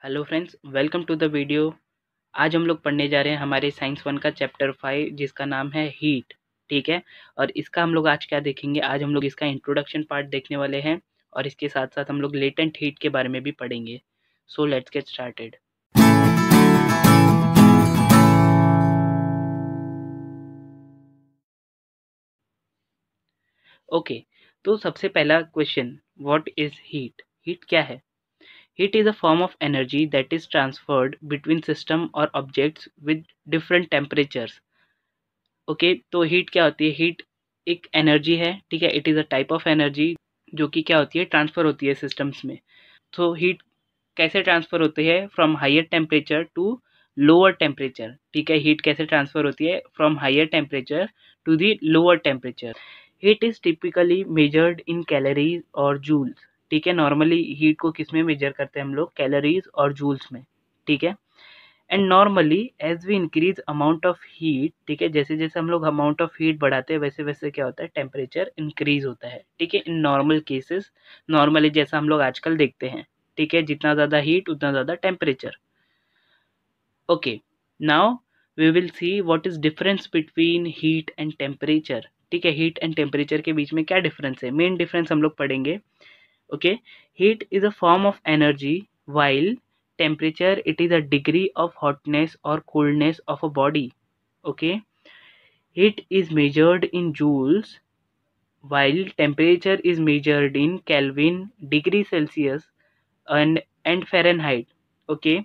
Hello friends, welcome to the video. आज हम लोग पढ़ने जा रहे हैं हमारे साइंस 1 का चैप्टर 5 जिसका नाम है हीट। ठीक है। और इसका हम लोग आज क्या देखेंगे, आज हम लोग इसका इंट्रोडक्शन पार्ट देखने वाले हैं और इसके साथ साथ हम लोग लेटेंट हीट के बारे में भी पढ़ेंगे। So let's get started. Okay, तो सबसे पहला question, what is heat? Heat क्या है? Heat is a form of energy that is transferred between system or objects with different temperatures. Okay, तो हीट क्या होती है? हीट एक एनर्जी है, ठीक है। It is a type of energy जो कि क्या होती है, ट्रांसफ़र होती है सिस्टम्स में। तो हीट कैसे ट्रांसफ़र होती है? From higher temperature to lower temperature. ठीक है, हीट कैसे ट्रांसफ़र होती है? From higher temperature to the lower temperature. Heat is typically measured in calories और जूल्स। ठीक है, नॉर्मली हीट को किस में मेजर करते हैं हम लोग? कैलोरीज और जूल्स में। ठीक है। And normally as we increase amount of heat, ठीक है, जैसे जैसे हम लोग अमाउंट ऑफ हीट बढ़ाते हैं वैसे वैसे क्या होता है? टेम्परेचर इंक्रीज होता है। ठीक है, इन नॉर्मल केसेस, नॉर्मली जैसा हम लोग आजकल देखते हैं। ठीक है, जितना ज़्यादा हीट उतना ज़्यादा temperature. Okay, now we will see what is difference between heat and temperature. ठीक है, हीट एंड टेम्परेचर के बीच में क्या डिफरेंस है? मेन डिफरेंस हम लोग पढ़ेंगे। Okay, heat is a form of energy, while temperature it is a degree of hotness or coldness of a body. Okay, heat is measured in joules, while temperature is measured in Kelvin, degree Celsius, and Fahrenheit. Okay,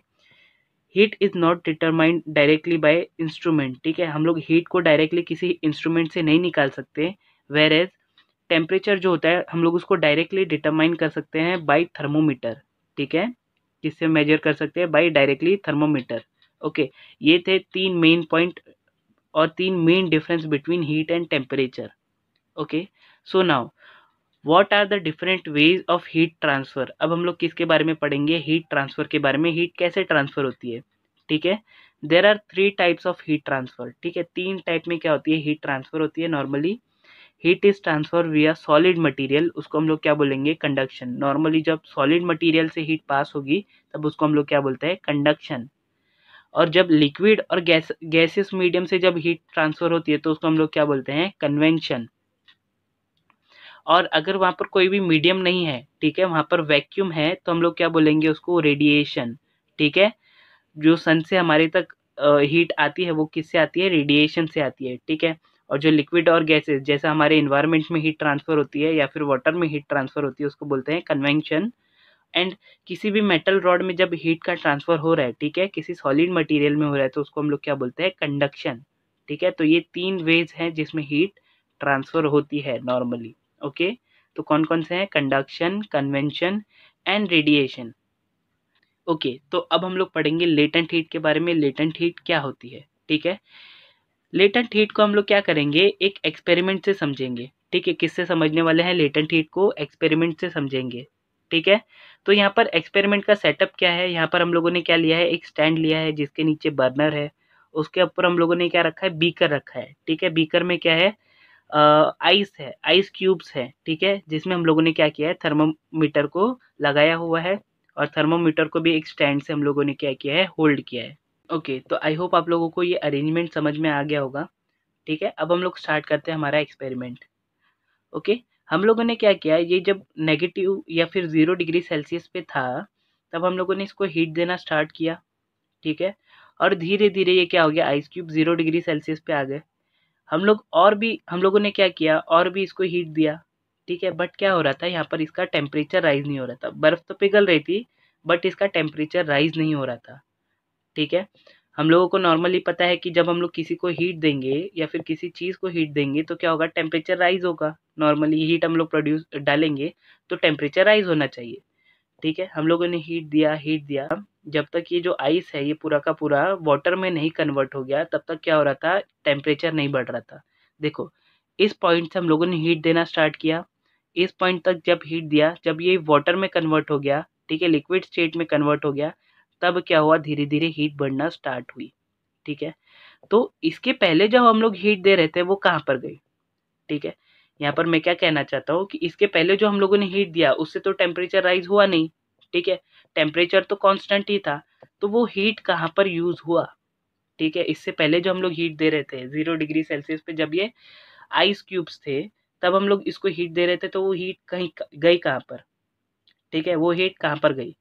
heat is not determined directly by instrument. ठीक है, हम लोग heat को directly किसी instrument से नहीं निकाल सकते, whereas टेम्परेचर जो होता है हम लोग उसको डायरेक्टली डिटरमाइन कर सकते हैं बाय थर्मोमीटर। ठीक है, किससे मेजर कर सकते हैं? Bye directly thermometer. ओके, ये थे तीन मेन पॉइंट और तीन main difference between heat and temperature. Okay, so now what are the different ways of heat transfer? अब हम लोग किसके बारे में पढ़ेंगे? हीट ट्रांसफर के बारे में। हीट कैसे ट्रांसफर होती है? ठीक है, there are three types of heat transfer. ठीक है, तीन टाइप में क्या होती है? हीट ट्रांसफर होती है नॉर्मली। हीट इज ट्रांसफर विया सॉलिड मटेरियल, उसको हम लोग क्या बोलेंगे? कंडक्शन। नॉर्मली जब सॉलिड मटेरियल से हीट पास होगी तब उसको हम लोग क्या बोलते हैं? कंडक्शन। और जब लिक्विड और गैसियस मीडियम से जब हीट ट्रांसफर होती है तो उसको हम लोग क्या बोलते हैं? कन्वेंशन। और अगर वहाँ पर कोई भी मीडियम नहीं है, ठीक है, वहाँ पर वैक्यूम है, तो हम लोग क्या बोलेंगे उसको? रेडिएशन। ठीक है, जो सन से हमारे तक हीट आती है वो किससे आती है? रेडिएशन से आती है। ठीक है, और जो लिक्विड और गैसेस जैसा हमारे इन्वायरमेंट में हीट ट्रांसफर होती है या फिर वाटर में हीट ट्रांसफर होती है उसको बोलते हैं कन्वेक्शन। एंड किसी भी मेटल रॉड में जब हीट का ट्रांसफर हो रहा है, ठीक है, किसी सॉलिड मटेरियल में हो रहा है तो उसको हम लोग क्या बोलते हैं? कंडक्शन। ठीक है, तो ये तीन वेज हैं जिसमें हीट ट्रांसफर होती है नॉर्मली। ओके, तो कौन कौन से हैं? Conduction, convention and radiation. Okay, तो अब हम लोग पढ़ेंगे लेटेंट हीट के बारे में। लेटेंट हीट क्या होती है? ठीक है, लेटेंट हीट को हम लोग क्या करेंगे? एक एक्सपेरिमेंट से समझेंगे। ठीक है, किससे समझने वाले हैं लेटेंट हीट को? एक्सपेरिमेंट से समझेंगे। ठीक है, तो यहाँ पर एक्सपेरिमेंट का सेटअप क्या है? यहाँ पर हम लोगों ने क्या लिया है? एक स्टैंड लिया है जिसके नीचे बर्नर है, उसके ऊपर हम लोगों ने क्या रखा है? बीकर रखा है। ठीक है, बीकर में क्या है? आइस है, आइस क्यूब्स है। ठीक है, जिसमें हम लोगों ने क्या किया है? थर्मोमीटर को लगाया हुआ है और थर्मोमीटर को भी एक स्टैंड से हम लोगों ने क्या किया है? होल्ड किया है। ओके, तो आई होप आप लोगों को ये अरेंजमेंट समझ में आ गया होगा। ठीक है, अब हम लोग स्टार्ट करते हैं हमारा एक्सपेरिमेंट। ओके, हम लोगों ने क्या किया? ये जब नेगेटिव या फिर 0 डिग्री सेल्सियस पे था तब हम लोगों ने इसको हीट देना स्टार्ट किया। ठीक है, और धीरे धीरे ये क्या हो गया? आइस क्यूब 0 डिग्री सेल्सियस पे आ गए। हम लोगों ने क्या किया? और भी इसको हीट दिया। ठीक है, बट क्या हो रहा था? यहाँ पर इसका टेम्परेचर राइज नहीं हो रहा था। बर्फ तो पिघल रही थी बट इसका टेम्परेचर राइज नहीं हो रहा था। ठीक है, हम लोगों को नॉर्मली पता है कि जब हम लोग किसी को हीट देंगे या फिर किसी चीज़ को हीट देंगे तो क्या होगा? टेम्परेचर राइज होगा। नॉर्मली हीट हम लोग प्रोड्यूस डालेंगे तो टेम्परेचर राइज होना चाहिए। ठीक है, हम लोगों ने हीट दिया, जब तक ये जो आइस है ये पूरा का पूरा वाटर में नहीं कन्वर्ट हो गया तब तक क्या हो रहा था? टेम्परेचर नहीं बढ़ रहा था। देखो, इस पॉइंट से हम लोगों ने हीट देना स्टार्ट किया। इस पॉइंट तक जब हीट दिया, जब ये वाटर में कन्वर्ट हो गया, ठीक है, लिक्विड स्टेट में कन्वर्ट हो गया, तब क्या हुआ? धीरे धीरे हीट बढ़ना स्टार्ट हुई। ठीक है, तो इसके पहले जब हम लोग हीट दे रहे थे वो कहाँ पर गई? ठीक है, यहाँ पर मैं क्या कहना चाहता हूँ कि इसके पहले जो हम लोगों ने हीट दिया उससे तो टेम्परेचर राइज हुआ नहीं। ठीक है, टेम्परेचर तो कांस्टेंट ही था, तो वो हीट कहाँ पर यूज़ हुआ, ठीक है। इससे पहले जो हम लोग हीट दे रहे थे 0 डिग्री सेल्सियस पे, जब ये आइस क्यूब्स थे, तब हम लोग इसको हीट दे रहे थे, तो वो हीट कहीं गई कहाँ पर, ठीक है, वो हीट कहाँ पर गई।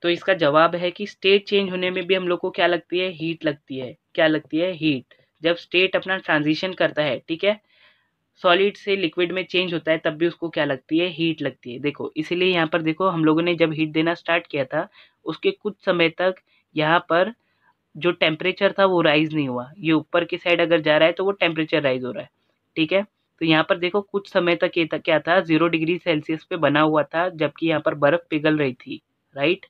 तो इसका जवाब है कि स्टेट चेंज होने में भी हम लोग को क्या लगती है, हीट लगती है। क्या लगती है, हीट। जब स्टेट अपना ट्रांजिशन करता है, ठीक है, सॉलिड से लिक्विड में चेंज होता है, तब भी उसको क्या लगती है, हीट लगती है। देखो इसीलिए यहाँ पर देखो, हम लोगों ने जब हीट देना स्टार्ट किया था, उसके कुछ समय तक यहाँ पर जो टेम्परेचर था वो राइज नहीं हुआ। ये ऊपर की साइड अगर जा रहा है तो वो टेम्परेचर राइज हो रहा है, ठीक है। तो यहाँ पर देखो कुछ समय तक ये क्या था, 0 डिग्री सेल्सियस पे बना हुआ था, जबकि यहाँ पर बर्फ पिघल रही थी, राइट।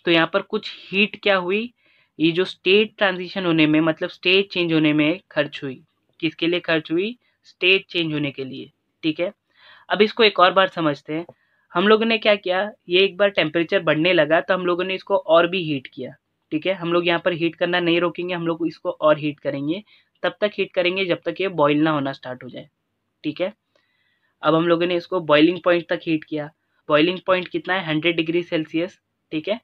तो यहाँ पर कुछ हीट क्या हुई, ये जो स्टेट ट्रांजिशन होने में, मतलब स्टेट चेंज होने में खर्च हुई। किसके लिए खर्च हुई, स्टेट चेंज होने के लिए, ठीक है। अब इसको एक और बार समझते हैं। हम लोगों ने क्या किया, ये एक बार टेम्परेचर बढ़ने लगा तो हम लोगों ने इसको और भी हीट किया, ठीक है। हम लोग यहाँ पर हीट करना नहीं रोकेंगे, हम लोग इसको और हीट करेंगे, तब तक हीट करेंगे जब तक ये बॉईल ना होना स्टार्ट हो जाए, ठीक है। अब हम लोगों ने इसको बॉइलिंग पॉइंट तक हीट किया। बॉइलिंग पॉइंट कितना है, 100 डिग्री सेल्सियस, ठीक है।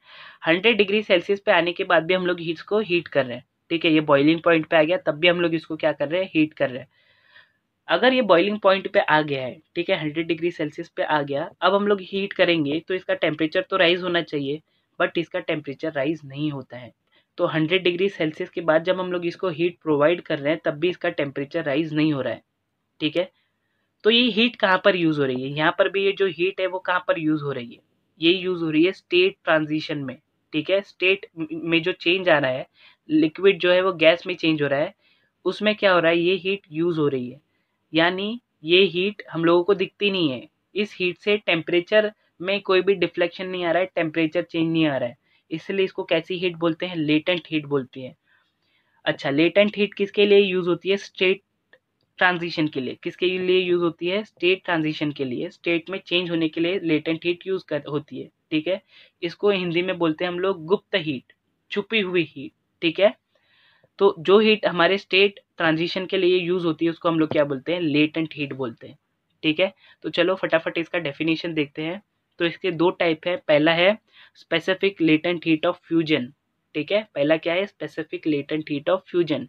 100 डिग्री सेल्सियस पे आने के बाद भी हम लोग इसको हीट कर रहे हैं, ठीक है। ये बॉइलिंग पॉइंट पे आ गया, तब भी हम लोग इसको क्या कर रहे हैं, हीट कर रहे हैं। अगर ये बॉइलिंग पॉइंट पे आ गया है, ठीक है, 100 डिग्री सेल्सियस पे आ गया, अब हम लोग हीट करेंगे तो इसका टेम्परेचर तो राइज होना चाहिए, बट इसका टेम्परेचर राइज नहीं होता है। तो 100 डिग्री सेल्सियस के बाद जब हम लोग इसको हीट प्रोवाइड कर रहे हैं, तब भी इसका टेम्परेचर राइज नहीं हो रहा है, ठीक है। तो ये हीट कहाँ पर यूज़ हो रही है, यहाँ पर भी ये जो हीट है वो कहाँ पर यूज़ हो रही है, ये यूज़ हो रही है स्टेट ट्रांजिशन में, ठीक है। स्टेट में जो चेंज आ रहा है, लिक्विड जो है वो गैस में चेंज हो रहा है, उसमें क्या हो रहा है, ये हीट यूज़ हो रही है। यानी ये हीट हम लोगों को दिखती नहीं है। इस हीट से टेम्परेचर में कोई भी डिफ्लेक्शन नहीं आ रहा है, टेम्परेचर चेंज नहीं आ रहा है, इसलिए इसको कैसी हीट बोलते हैं, लेटेंट हीट बोलती है। अच्छा, लेटेंट हीट किसके लिए यूज़ होती है, स्टेट ट्रांजिशन के लिए। किसके लिए यूज होती है, स्टेट ट्रांजिशन के लिए, स्टेट में चेंज होने के लिए लेटेंट हीट यूज होती है, ठीक है। इसको हिंदी में बोलते हैं हम लोग गुप्त हीट, छुपी हुई हीट, ठीक है। तो जो हीट हमारे स्टेट ट्रांजिशन के लिए यूज होती है उसको हम लोग क्या बोलते हैं, लेटेंट हीट बोलते हैं, ठीक है। तो चलो फटाफट इसका डेफिनेशन देखते हैं। तो इसके दो टाइप है। पहला है specific latent heat of fusion, ठीक है। पहला क्या है, specific latent heat of fusion.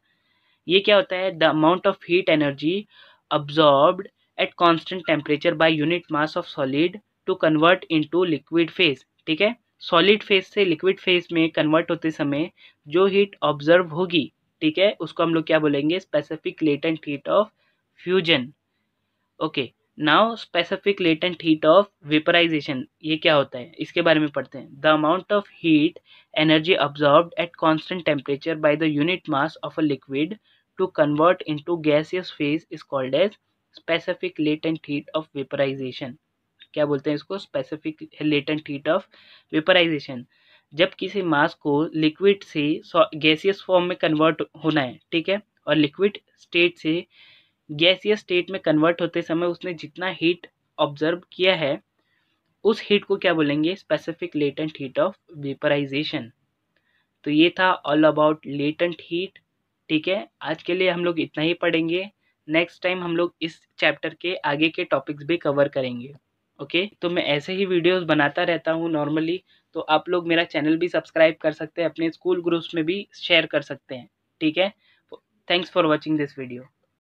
ये क्या होता है, the amount of heat energy absorbed at constant temperature by unit mass of solid to convert into liquid phase, ठीक है। सॉलिड फेज से लिक्विड फेज में कन्वर्ट होते समय जो हीट ऑब्जर्व होगी, ठीक है, उसको हम लोग क्या बोलेंगे, specific latent heat of fusion. Okay, now specific latent heat of vaporisation, ये क्या होता है इसके बारे में पढ़ते हैं। The amount of heat energy absorbed at constant temperature by the unit mass of a liquid to convert into gaseous phase is called as specific latent heat of vaporization। क्या बोलते हैं इसको, specific latent heat of vaporization। जब किसी मास को liquid से gaseous form में convert होना है, ठीक है, और लिक्विड स्टेट से गैसियस स्टेट में कन्वर्ट होते समय उसने जितना हीट ऑब्जर्व किया है, उस हीट को क्या बोलेंगे, specific latent heat of vaporisation. तो ये था ऑल अबाउट लेटेंट हीट, ठीक है। आज के लिए हम लोग इतना ही पढ़ेंगे। नेक्स्ट टाइम हम लोग इस चैप्टर के आगे के टॉपिक्स भी कवर करेंगे। ओके, तो मैं ऐसे ही वीडियोस बनाता रहता हूँ नॉर्मली, तो आप लोग मेरा चैनल भी सब्सक्राइब कर सकते हैं, अपने स्कूल ग्रुप्स में भी शेयर कर सकते हैं, ठीक है। Thanks for watching this video.